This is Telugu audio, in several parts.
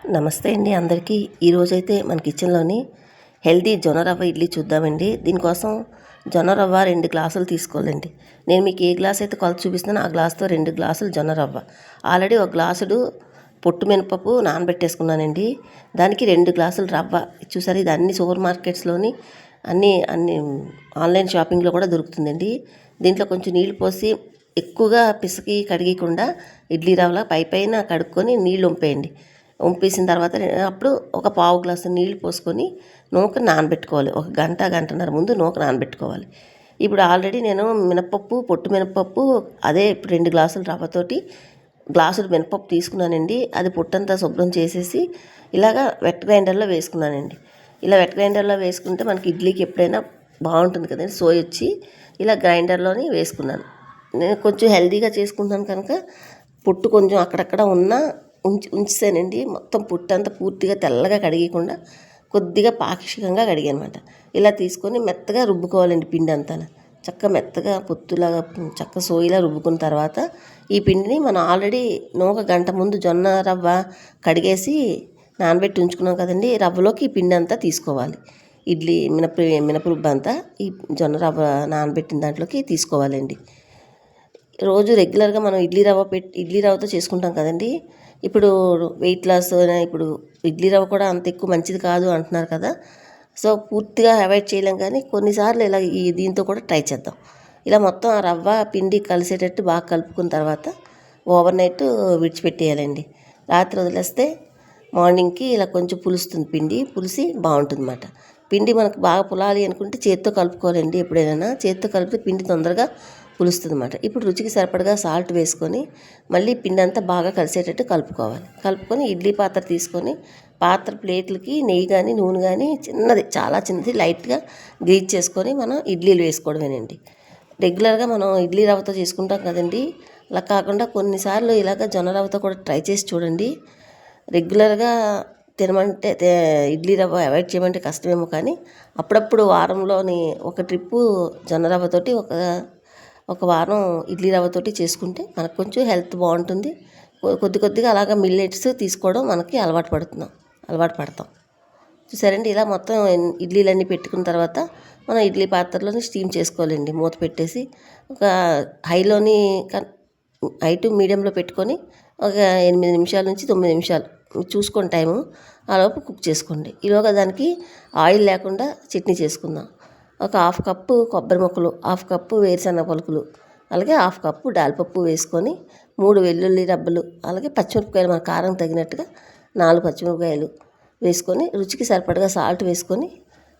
నమస్తే అండి అందరికీ. ఈరోజైతే మన కిచెన్లోని హెల్తీ జొన్న రవ్వ ఇడ్లీ చూద్దామండి. దీనికోసం జొన్న రవ్వ 2 గ్లాసులు తీసుకోవాలండి. నేను మీకు ఏ గ్లాస్ అయితే కొలత చూపిస్తున్నానో ఆ గ్లాస్తో 2 గ్లాసులు జొన్న రవ్వ. ఆల్రెడీ ఒక గ్లాసుడు పొట్టు మినపప్పు నానబెట్టేసుకున్నానండి. దానికి 2 గ్లాసులు రవ్వ. చూసారు, ఇది అన్ని సూపర్ మార్కెట్స్లోని అన్ని ఆన్లైన్ షాపింగ్లో కూడా దొరుకుతుందండి. దీంట్లో కొంచెం నీళ్ళు పోసి ఎక్కువగా పిసికి కడిగకుండా ఇడ్లీ రవ్వలా పైన కడుక్కొని నీళ్ళు వంపేయండి. వంపేసిన తర్వాత అప్పుడు ఒక పావు గ్లాసు నీళ్ళు పోసుకొని నూక నానబెట్టుకోవాలి. ఒక గంటన్నర ముందు నూక నానబెట్టుకోవాలి. ఇప్పుడు ఆల్రెడీ నేను మినపప్పు పొట్టు మినపప్పు అదే 2 గ్లాసులు రవ్వతోటి గ్లాసులు మినపప్పు తీసుకున్నానండి. అది పొట్టంతా శుభ్రం చేసేసి ఇలాగా వెట్ గ్రైండర్లో వేసుకున్నానండి. ఇలా వెట్ గ్రైండర్లో వేసుకుంటే మనకి ఇడ్లీకి ఎప్పుడైనా బాగుంటుంది కదండి. సోయి వచ్చి ఇలా గ్రైండర్లోని వేసుకున్నాను. నేను కొంచెం హెల్తీగా చేసుకుంటాను కనుక పొట్టు కొంచెం అక్కడక్కడ ఉన్న ఉంచానండి. మొత్తం పొట్టు అంతా పూర్తిగా తెల్లగా కడిగకుండా కొద్దిగా పాక్షికంగా కడిగానమాట. ఇలా తీసుకొని మెత్తగా రుబ్బుకోవాలండి. పిండి అంతా చక్కగా మెత్తగా పొత్తులాగా చక్క సోయిలా రుబ్బుకున్న తర్వాత ఈ పిండిని మనం ఆల్రెడీ నూక గంట ముందు జొన్న రవ్వ కడిగేసి నానబెట్టి ఉంచుకున్నాం కదండి. రవ్వలోకి ఈ పిండి అంతా తీసుకోవాలి. ఇడ్లీ మినపరుబ్బ అంతా ఈ జొన్న రవ్వ నానబెట్టిన దాంట్లోకి తీసుకోవాలండి. రోజు రెగ్యులర్గా మనం ఇడ్లీ రవ్వతో చేసుకుంటాం కదండి. ఇప్పుడు వెయిట్ లాస్ ఇప్పుడు ఇడ్లీ రవ్వ కూడా అంత ఎక్కువ మంచిది కాదు అంటున్నారు కదా. సో పూర్తిగా అవాయిడ్ చేయలేం, కానీ కొన్నిసార్లు ఇలా దీంతో కూడా ట్రై చేద్దాం. ఇలా మొత్తం ఆ రవ్వ పిండి కలిసేటట్టు బాగా కలుపుకున్న తర్వాత ఓవర్ నైట్ విడిచిపెట్టేయాలండి. రాత్రి వదిలేస్తే మార్నింగ్కి ఇలా కొంచెం పులుస్తుంది. పిండి పులిసి బాగుంటుంది అన్నమాట. పిండి మనకు బాగా పులాలి అనుకుంటే చేత్తో కలుపుకోవాలండి. ఎప్పుడైనా చేత్తో కలిపితే పిండి తొందరగా పులుస్తుంది అన్నమాట. ఇప్పుడు రుచికి సరిపడగా సాల్ట్ వేసుకొని మళ్ళీ పిండి అంతా బాగా కలిసేటట్టు కలుపుకొని ఇడ్లీ పాత్ర తీసుకొని పాత్ర ప్లేట్లకి నెయ్యి కానీ నూనె కానీ చాలా చిన్నది లైట్గా గ్రీజ్ చేసుకొని మనం ఇడ్లీలు వేసుకోవడమేనండి. రెగ్యులర్గా మనం ఇడ్లీ రవ్వతో చేసుకుంటాం కదండి. అలా కాకుండా కొన్నిసార్లు ఇలాగ జొన్న రవ్వతో కూడా ట్రై చేసి చూడండి. రెగ్యులర్గా తినమంటే ఇడ్లీ రవ్వ అవాయిడ్ చేయమంటే కష్టమేమో, కానీ అప్పుడప్పుడు వారంలోని ఒక ట్రిప్పు జొన్న రవ్వతోటి ఒక వారం ఇడ్లీ రవ్వతోటి చేసుకుంటే మనకు కొంచెం హెల్త్ బాగుంటుంది. కొద్దిగా అలాగా మిల్లెట్స్ తీసుకోవడం మనకి అలవాటు పడతాం. చూసారండి, ఇలా మొత్తం ఇడ్లీలన్నీ పెట్టుకున్న తర్వాత మనం ఇడ్లీ పాత్రలోని స్టీమ్ చేసుకోవాలండి. మూత పెట్టేసి ఒక హై టు మీడియంలో పెట్టుకొని ఒక 8 నిమిషాల నుంచి 9 నిమిషాలు చూసుకోండి టైము. ఆలోపు కుక్ చేసుకోండి. ఈలోగా దానికి ఆయిల్ లేకుండా చట్నీ చేసుకుందాం. ఒక 1/2 కప్పు కొబ్బరి ముక్కలు, 1/2 కప్పు వేరుశనగ పలుకులు, అలాగే 1/2 కప్పు దాల్పప్పు వేసుకొని 3 వెల్లుల్లి రబ్బలు, అలాగే పచ్చిమిరపకాయలు మన కారం తగినట్టుగా 4 పచ్చిమిరపకాయలు వేసుకొని రుచికి సరిపడగా సాల్ట్ వేసుకొని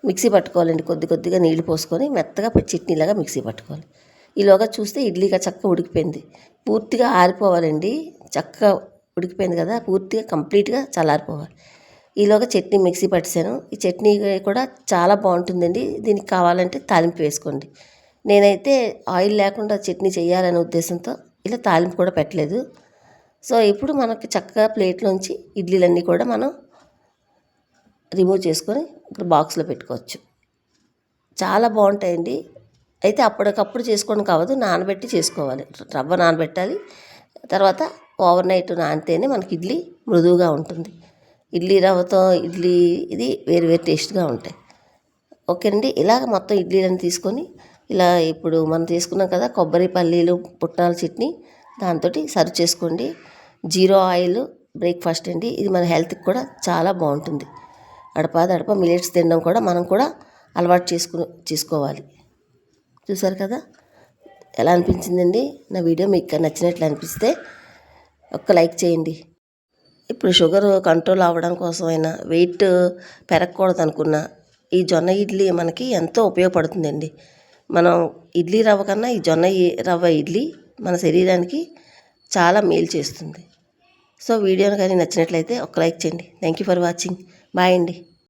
మిక్సీ పట్టుకోవాలండి. కొద్దిగా నీళ్లు పోసుకొని మెత్తగా చట్నీలాగా మిక్సీ పట్టుకోవాలి. ఈలోగా చూస్తే ఇడ్లీగా చక్కగా ఉడికిపోయింది. పూర్తిగా ఆరిపోవాలండి. చక్కగా ఉడికిపోయింది కదా, పూర్తిగా కంప్లీట్గా చల్లారిపోవాలి. ఈలోగా చట్నీ మిక్సీ పట్టేసాను. ఈ చట్నీ కూడా చాలా బాగుంటుందండి. దీనికి కావాలంటే తాలింపు వేసుకోండి. నేనైతే ఆయిల్ లేకుండా చట్నీ చేయాలనే ఉద్దేశంతో ఇలా తాలింపు కూడా పెట్టలేదు. సో ఇప్పుడు మనకి చక్కగా ప్లేట్లోంచి ఇడ్లీలన్నీ కూడా మనం రిమూవ్ చేసుకొని ఇక్కడ బాక్స్లో పెట్టుకోవచ్చు. చాలా బాగుంటాయండి. అయితే అప్పటికప్పుడు చేసుకోవడం కావద్దు, నానబెట్టి చేసుకోవాలి. రవ్వ నానబెట్టాలి. తర్వాత ఓవర్ నైట్ నానితేనే మనకి ఇడ్లీ మృదువుగా ఉంటుంది. ఇడ్లీ రవ్వతో ఇడ్లీ ఇది వేరు టేస్ట్గా ఉంటాయి. ఓకేనండి, ఇలాగ మొత్తం ఇడ్లీలను తీసుకొని ఇలా ఇప్పుడు మనం తీసుకున్నాం కదా కొబ్బరి పల్లీలు పుట్నాల చట్నీ, దాంతో సర్వ్ చేసుకోండి. 0 ఆయిల్ బ్రేక్ఫాస్ట్ అండి. ఇది మన హెల్త్కి కూడా చాలా బాగుంటుంది. అడపా మిల్లెట్స్ తినడం కూడా మనం కూడా అలవాటు చేసుకోవాలి. చూసారు కదా, ఎలా అనిపించిందండి నా వీడియో? మీకు నచ్చినట్లు అనిపిస్తే ఒక్క లైక్ చేయండి. ఇప్పుడు షుగర్ కంట్రోల్ అవ్వడం కోసమైనా వెయిట్ పెరగకూడదు అనుకున్నా ఈ జొన్న ఇడ్లీ మనకి ఎంతో ఉపయోగపడుతుందండి. మనం ఇడ్లీ రవ్వ కన్నా ఈ జొన్న రవ్వ ఇడ్లీ మన శరీరానికి చాలా మేలు చేస్తుంది. సో వీడియోని కానీ నచ్చినట్లయితే ఒక లైక్ చేయండి. Thank you for watching. Bye అండి.